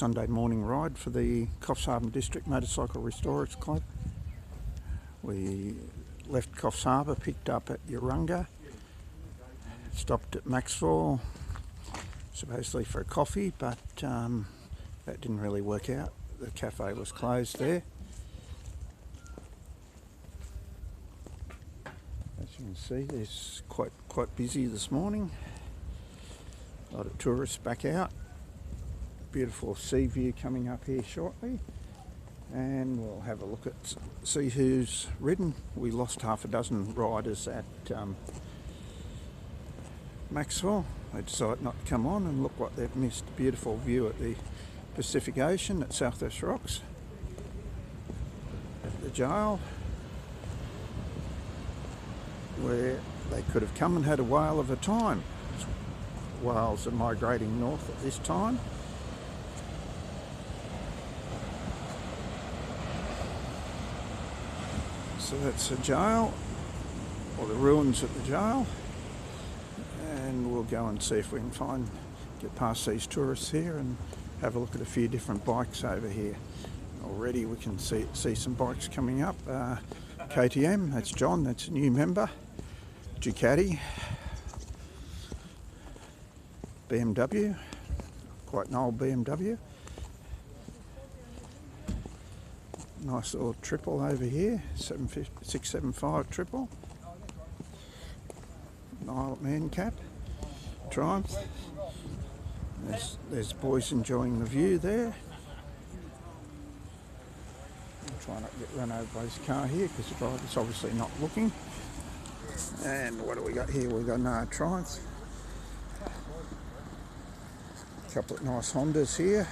Sunday morning ride for the Coffs Harbour District Motorcycle Restorers Club. We left Coffs Harbour, picked up at Urunga, stopped at Maxwell, supposedly for a coffee, but that didn't really work out. The cafe was closed there. As you can see, it's quite busy this morning. A lot of tourists back out. Beautiful sea view coming up here shortly, and we'll have a look at see who's ridden. We lost half a dozen riders at Maxwell. They decided not to come on, and look what they've missed. Beautiful view at the Pacific Ocean at Southwest Rocks, at the jail, where they could have come and had a whale of a time. Whales are migrating north at this time. So that's the jail, or the ruins at the jail, and we'll go and see if we can get past these tourists here and have a look at a few different bikes over here. Already we can see some bikes coming up. KTM, that's John, that's a new member. Ducati, BMW, quite an old BMW. Nice little triple over here, 675 triple. Isle of Man cap, Triumph. There's boys enjoying the view there. I'm trying not to get run over by his car here because the driver's obviously not looking. And what do we got here? We've got another Triumph. A couple of nice Hondas here.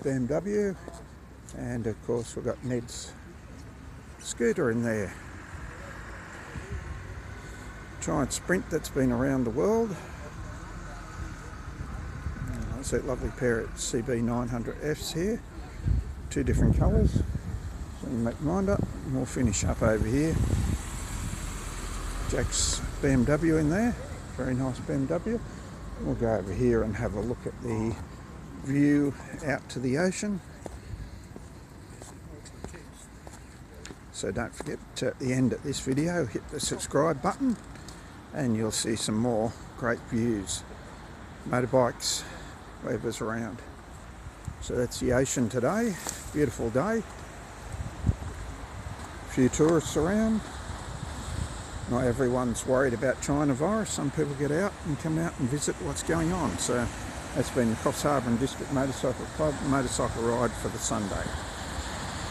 BMW, and of course we've got Ned's scooter in there. Giant Sprint that's been around the world. That's that lovely pair of CB900Fs here, two different colours. So you make your mind up, and we'll finish up over here. Jack's BMW in there, very nice BMW. We'll go over here and have a look at the view out to the ocean. So don't forget to, at the end of this video, hit the subscribe button and you'll see some more great views. Motorbikes, whatever's around. So that's the ocean today. Beautiful day. A few tourists around. Not everyone's worried about China virus. Some people get out and come out and visit what's going on. So that's been the Coffs Harbour District Motorcycle Club motorcycle ride for the Sunday.